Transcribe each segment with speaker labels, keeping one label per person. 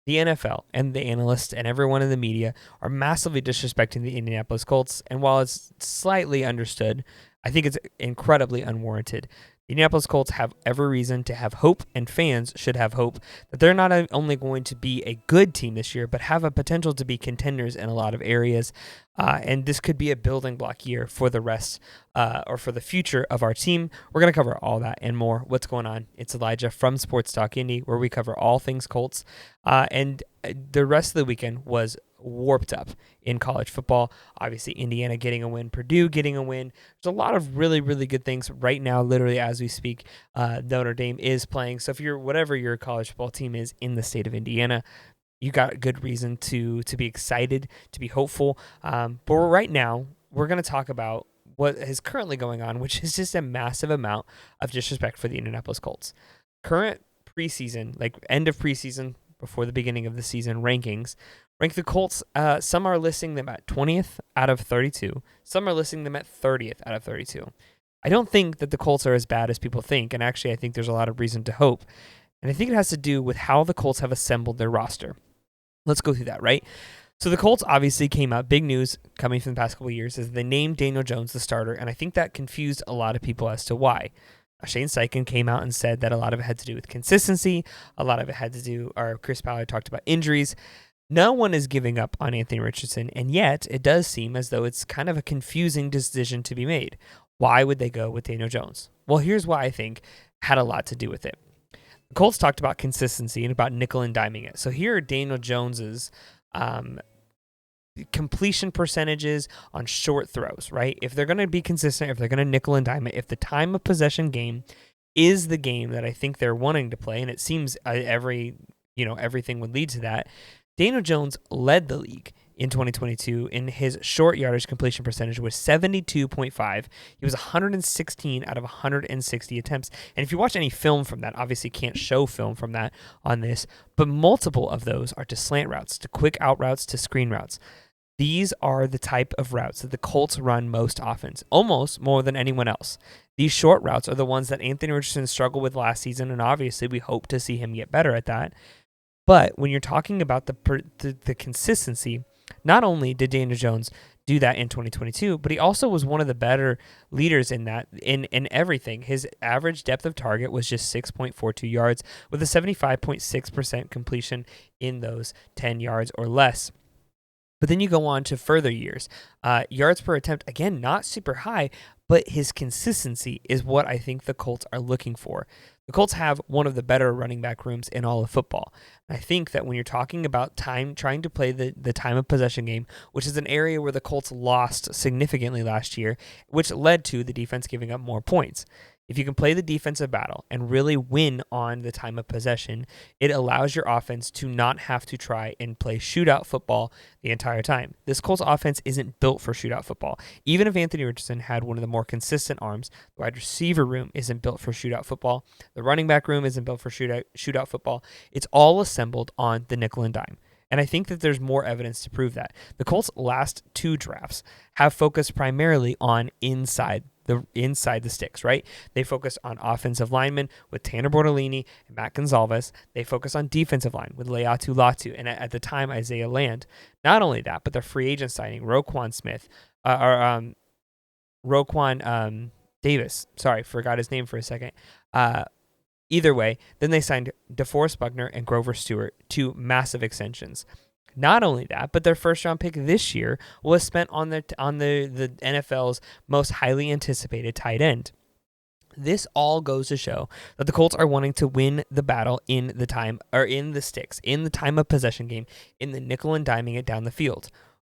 Speaker 1: The NFL and the analysts and everyone in the media are massively disrespecting the Indianapolis Colts, and while it's slightly understood, I think it's incredibly unwarranted. The Indianapolis Colts have every reason to have hope, and fans should have hope that they're not only going to be a good team this year, but have a potential to be contenders in a lot of areas. And this could be a building block year for the rest or for the future of our team. We're going to cover all that and more. What's going on? It's Elijah from Sports Talk Indy, where we cover all things Colts. And the rest of the weekend was warped up in college football. Obviously, Indiana getting a win, Purdue getting a win. There's a lot of really, really good things right now, literally as we speak. Notre Dame is playing. So if you're whatever your college football team is in the state of Indiana, you got a good reason to be excited, to be hopeful. But right now, we're going to talk about what is currently going on, which is just a massive amount of disrespect for the Indianapolis Colts. Current preseason, like end of preseason, before the beginning of the season rankings, rank the Colts. Some are listing them at 20th out of 32. Some are listing them at 30th out of 32. I don't think that the Colts are as bad as people think, and actually I think there's a lot of reason to hope. And I think it has to do with how the Colts have assembled their roster. Let's go through that, right? So the Colts obviously came out, big news coming from the past couple of years, is they named Daniel Jones the starter, and I think that confused a lot of people as to why. Shane Steichen came out and said that a lot of it had to do with consistency, a lot of it had to do, or Chris Ballard talked about injuries. No one is giving up on Anthony Richardson, and yet it does seem as though it's kind of a confusing decision to be made. Why would they go with Daniel Jones? Well, here's why I think had a lot to do with it. The Colts talked about consistency and about nickel and diming it. So here are Daniel Jones's completion percentages on short throws, right? If they're going to be consistent, if they're going to nickel and dime it, if the time of possession game is the game that I think they're wanting to play, and it seems everything would lead to that, Daniel Jones led the league in 2022 in his short yardage completion percentage was 72.5. He was 116 out of 160 attempts. And if you watch any film from that, obviously can't show film from that on this, but multiple of those are to slant routes, to quick out routes, to screen routes. These are the type of routes that the Colts run most often, almost more than anyone else. These short routes are the ones that Anthony Richardson struggled with last season, and obviously we hope to see him get better at that. But when you're talking about the consistency, not only did Daniel Jones do that in 2022, but he also was one of the better leaders in that, in everything. His average depth of target was just 6.42 yards with a 75.6% completion in those 10 yards or less. But then you go on to further years. Yards per attempt, again, not super high, but his consistency is what I think the Colts are looking for. The Colts have one of the better running back rooms in all of football. And I think that when you're talking about trying to play the time of possession game, which is an area where the Colts lost significantly last year, which led to the defense giving up more points. If you can play the defensive battle and really win on the time of possession, it allows your offense to not have to try and play shootout football the entire time. This Colts offense isn't built for shootout football. Even if Anthony Richardson had one of the more consistent arms, the wide receiver room isn't built for shootout football. The running back room isn't built for shootout football. It's all assembled on the nickel and dime. And I think that there's more evidence to prove that. The Colts' last two drafts have focused primarily on inside the sticks, right? They focused on offensive linemen with Tanner Bortolini and Matt Gonzalez. They focused on defensive line with Leatu Latu and at the time Isaiah Land. Not only that, but their free agent signing Roquan Davis. Sorry, forgot his name for a second. Either way, then they signed DeForest Buckner and Grover Stewart, two massive extensions. Not only that, but their first-round pick this year was spent on the NFL's most highly anticipated tight end. This all goes to show that the Colts are wanting to win the battle in the time of possession game, in the nickel and diming it down the field,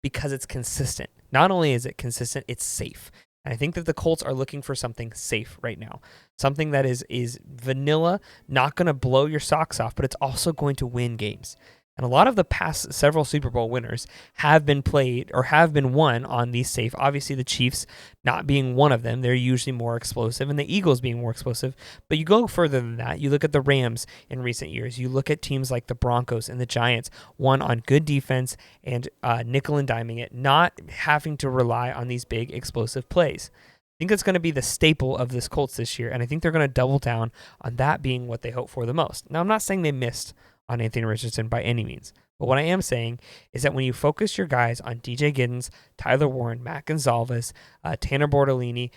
Speaker 1: because it's consistent. Not only is it consistent, it's safe. And I think that the Colts are looking for something safe right now. Something that is vanilla, not going to blow your socks off, but it's also going to win games. And a lot of the past several Super Bowl winners have been played or have been won on these safe. Obviously, the Chiefs not being one of them. They're usually more explosive, and the Eagles being more explosive. But you go further than that. You look at the Rams in recent years. You look at teams like the Broncos and the Giants, won on good defense and nickel and diming it, not having to rely on these big explosive plays. I think that's going to be the staple of this Colts this year, and I think they're going to double down on that being what they hope for the most. Now, I'm not saying they missed on Anthony Richardson by any means. But what I am saying is that when you focus your guys on DJ Giddens, Tyler Warren, Matt Gonzalez, Tanner Bortolini,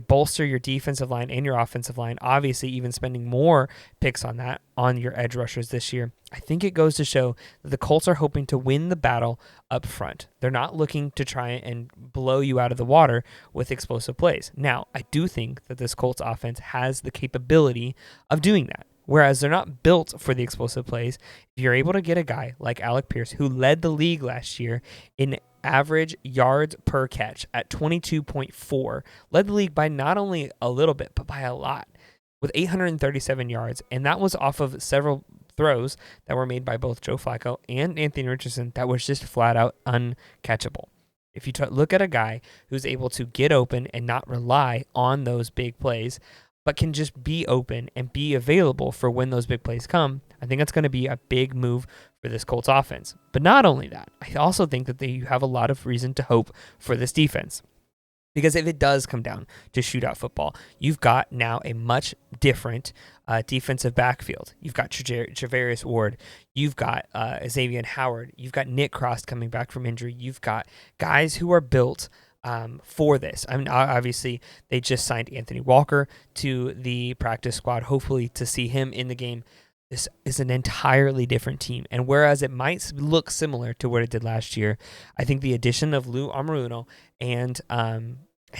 Speaker 1: bolster your defensive line and your offensive line, obviously even spending more picks on that on your edge rushers this year, I think it goes to show that the Colts are hoping to win the battle up front. They're not looking to try and blow you out of the water with explosive plays. Now, I do think that this Colts offense has the capability of doing that. Whereas they're not built for the explosive plays. If you're able to get a guy like Alec Pierce, who led the league last year in average yards per catch at 22.4, led the league by not only a little bit, but by a lot, with 837 yards. And that was off of several throws that were made by both Joe Flacco and Anthony Richardson that was just flat out uncatchable. If you look at a guy who's able to get open and not rely on those big plays, but can just be open and be available for when those big plays come, I think that's going to be a big move for this Colts offense. But not only that, I also think that you have a lot of reason to hope for this defense. Because if it does come down to shootout football, you've got now a much different defensive backfield. You've got Javarius Ward. You've got Xavier Howard. You've got Nick Cross coming back from injury. You've got guys who are built for this. I mean, obviously, they just signed Anthony Walker to the practice squad, hopefully to see him in the game. This is an entirely different team. And whereas it might look similar to what it did last year, I think the addition of Lou Amaruno and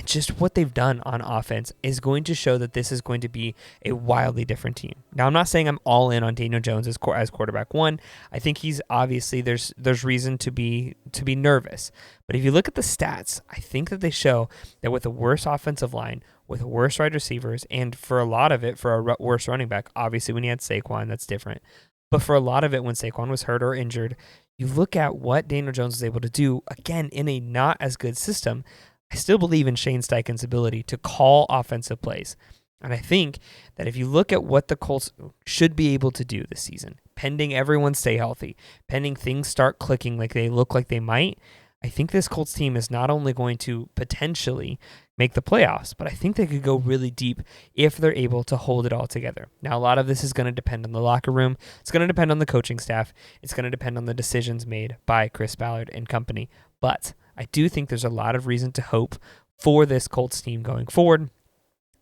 Speaker 1: just what they've done on offense is going to show that this is going to be a wildly different team. Now, I'm not saying I'm all in on Daniel Jones as quarterback one. I think he's obviously there's reason to be nervous. But if you look at the stats, I think that they show that with a worse offensive line, with worse wide receivers, and for a lot of it, for a worse running back, obviously when he had Saquon, that's different. But for a lot of it, when Saquon was hurt or injured, you look at what Daniel Jones was able to do, again, in a not as good system. I still believe in Shane Steichen's ability to call offensive plays. And I think that if you look at what the Colts should be able to do this season, pending everyone stay healthy, pending things start clicking like they look like they might, I think this Colts team is not only going to potentially make the playoffs, but I think they could go really deep if they're able to hold it all together. Now, a lot of this is going to depend on the locker room. It's going to depend on the coaching staff. It's going to depend on the decisions made by Chris Ballard and company. But I do think there's a lot of reason to hope for this Colts team going forward.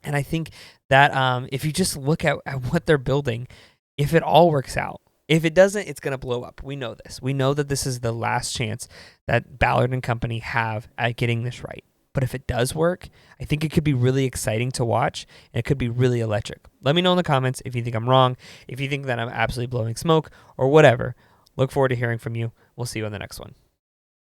Speaker 1: And I think that if you just look at what they're building, if it all works out, if it doesn't, it's going to blow up. We know this. We know that this is the last chance that Ballard and company have at getting this right. But if it does work, I think it could be really exciting to watch, and it could be really electric. Let me know in the comments if you think I'm wrong, if you think that I'm absolutely blowing smoke, or whatever. Look forward to hearing from you. We'll see you on the next one.